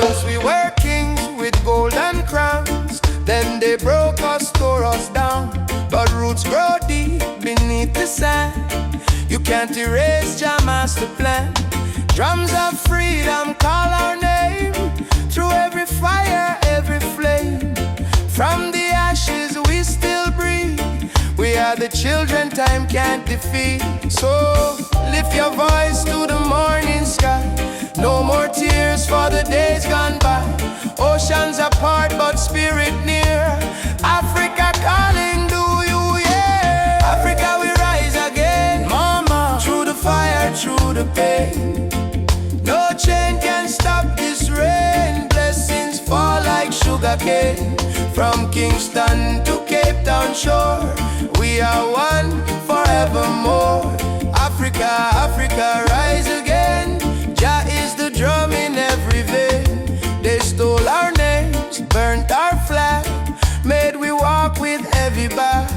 Once we were kings with golden crowns, then they broke us, tore us down. But roots grow deep beneath the sand. You can't erase Jah master plan. Drums of freedom call our name, through every fire, every flame. From the ashes we still breathe. We are the children time can't defeat. So lift your voice to the morning sky. No more tears for the days gone by. Oceans apart but spirit near. Africa calling, do you hear? Africa we rise again, mama. Through the fire, through the pain. No chain can stop this rain. Blessings fall like sugar cane. From Kingston to Cape Town shore, we are one forevermore. Africa, Africa, rise again. Jah is the drum in every vein. They stole our names, burnt our flag, made we walk with heavy back.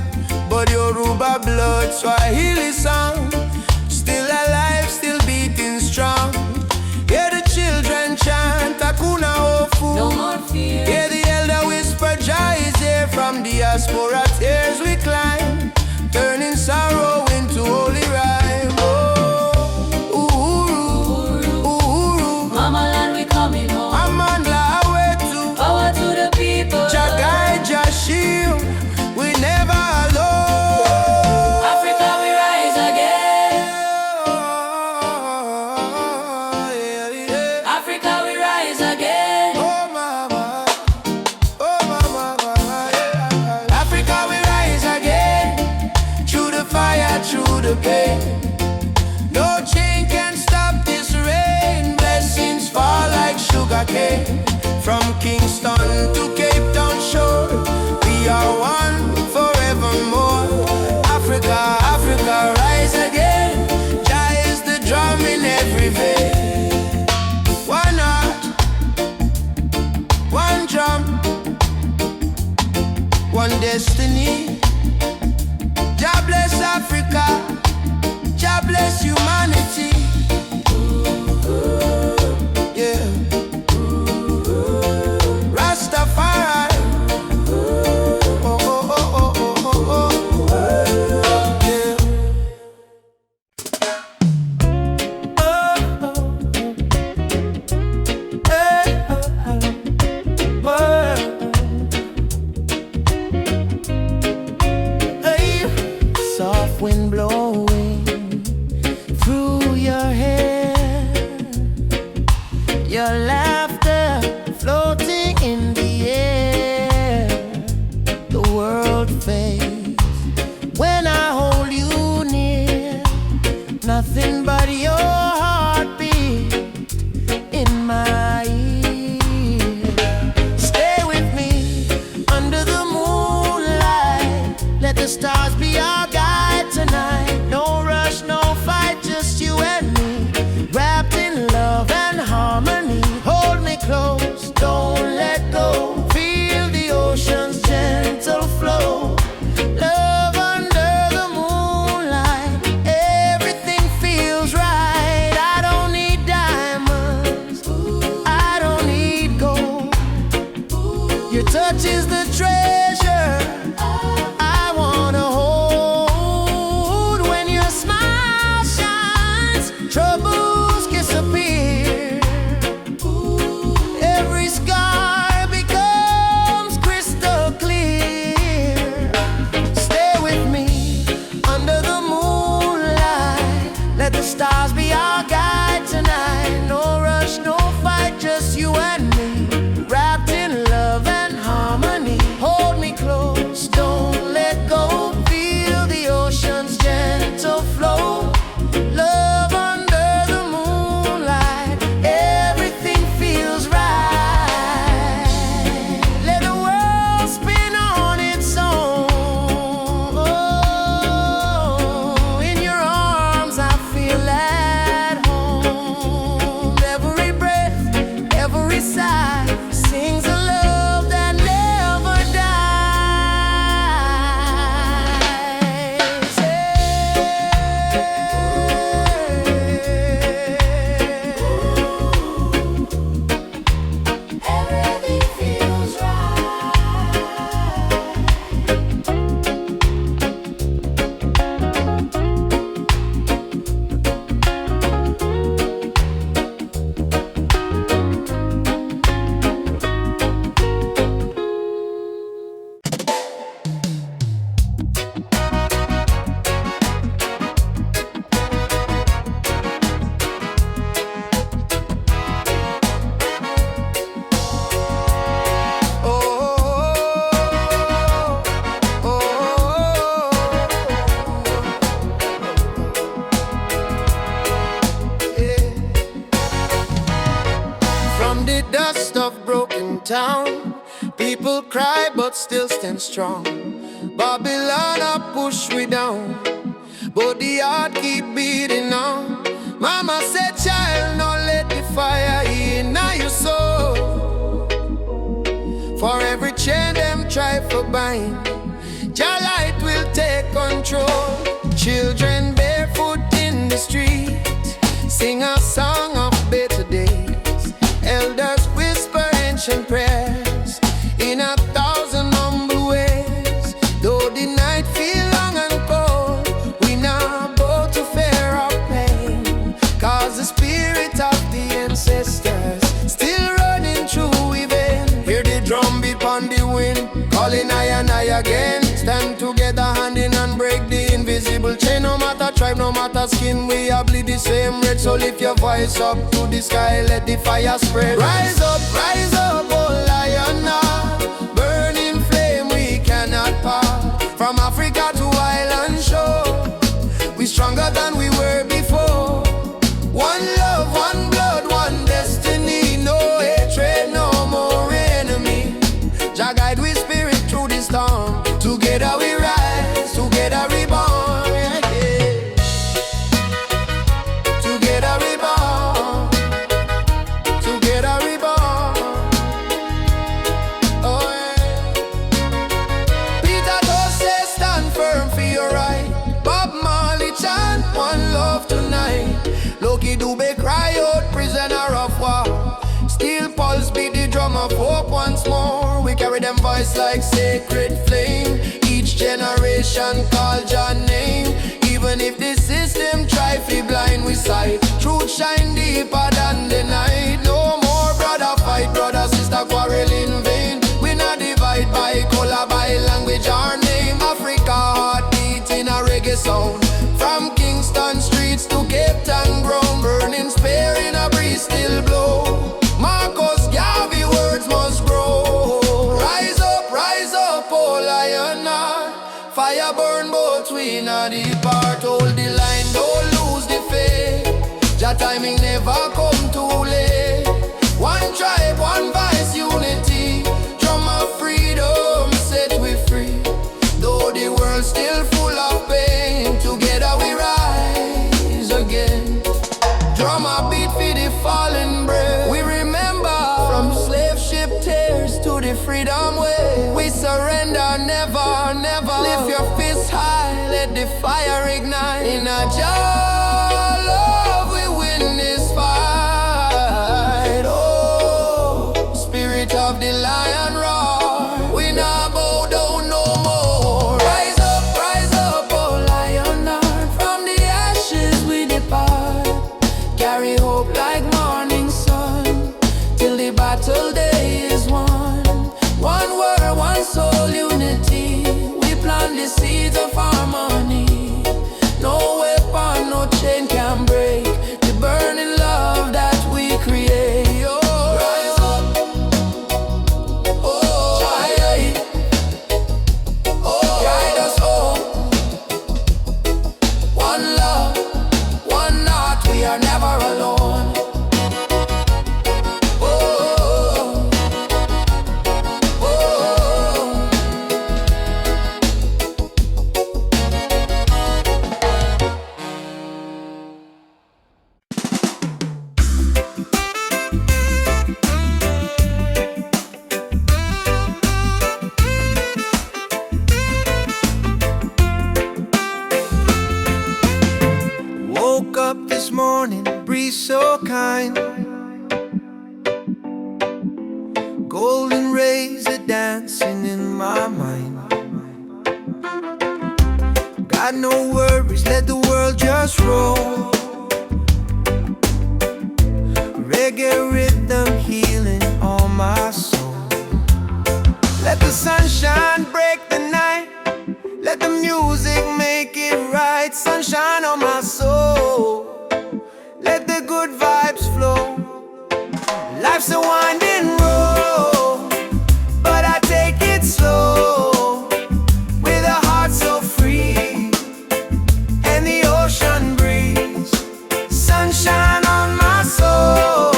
But Yoruba blood, Swahili song, still alive, still beating strong. Hear the children chant, Hakuna Hofu. No more fear. Hear the elder whisper, Jah is here. From diaspora tears we climb, turning sorrow into holy rhyme. Oh, Uhuru, Uhuru, Mama land we coming home. Amandla Awetu, Power to the people. Jah guide, Jah shield, we never alone. Africa we rise again. Africa we rise again. Oh mama, yeah. Africa we rise again, through the fire, through the pain. No chain can stop this rain. Blessings fall like sugar cane. From Kingston to Cape Town shore, we are one forevermore. Africa, Africa, rise again. Jah is the drum in every vein. One heart, one drum, one destiny. Jah bless Africa, Jah bless humanity. Yeah. Rastafari. Oh, oh, oh, oh, oh, oh, oh. Yeah. Soft wind blowing through your hair, your laughter floating in the air. The world fades when I hold you near. Nothing but your heartbeat in my ear. Stay with me under the moonlight. Let the stars be our guide tonight. No rush, no fight, just you and me, wrapped in love and harmony. Hold me close, don't let go. Feel the ocean's gentle flow. Love under the moonlight, everything feels right. I don't need diamonds, I don't need gold. Your touch is the treasure I wanna hold. When your smile shines, troubles disappear. Every scar becomes crystal clear. Stay with me under the moonlight. Let the stars be our guide tonight. No rush, no fight, just you and me, wrapped in love and harmony. Hold broken town. People cry but still stand strong. Babylon a push we down, but the heart keep beating on. Mama said, child, no let the fire in your soul. For every chain them try for bind, your light will take control. Children barefoot in the street sing a song of better days. Elders whisper ancient prayers in 1,000 humble ways. Though the night feel long and cold, we now bow to fear of pain, cause the spirit of the ancestors still running through we vein. Hear the drum beat on the wind, calling I and I again. Stand together hand in hand, break the invisible chain. No matter tribe, no matter skin, we all bleed the same red. So lift your voice up to the sky, let the fire spread. Rise up, oh lion, burning flame we cannot part. From Africa to island shore, we stronger than we were before. One love, one blood, one destiny. No hatred, no more enemy. Jah guide we spirit through the storm. Together we rise, together we born, yeah. Together we born, together we born, oh yeah. Peter Tosh says stand firm for your right. Bob Marley chant one love tonight. Loki Dube cry out prisoner of war. Steel pulse beat the drum of hope once more. We carry them voice like sacred flame. Each generation call Jah name. Even if the system try to blind we sight, truth shine deeper than the night. No more brother fight, brother sister quarrel in vain. We not divide by color, by language or name. Africa heartbeat in a reggae sound. From Kingston streets to Cape Town ground, burning spear in a breeze still blow. Marcus Garvey words must grow. Rise up, oh lion, fire burn both we in a deep heart. Hold the line, don't lose the faith. Jah timing never come too late. One tribe, one voice, unity. Drum of freedom set we free. Though the world still full of pain, together we rise again. Drum a beat for the fallen brave. We remember from slave ship tears to the freedom way. We surrender never, never. Lift your fists high, let the fire ignite. In a Jah love we win this fight. Oh, spirit of the lion roar. We not bow down no more. Rise up, oh lion heart. From the ashes we depart. Carry hope like morning sun, till the battle day is won. One word, one soul, unity. We plant the seeds of harmony. No weapon, no chain can break the burning love that we create. Oh, rise up, oh, aye. Oh, guide us home. One love, one heart, we are never alone. Oh, oh, oh. Woke up this morning, breeze so kind. Golden rays are dancing in my mind. Got no worries, let the world just roll. Reggae rhythm healing all my soul. Let the sunshine break the night. Let the music make it right. Sunshine on my soul. Let the good vibes flow. Life's a winding road, but I take it slow. With a heart so free and the ocean breeze. Sunshine on my soul.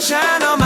sunshine on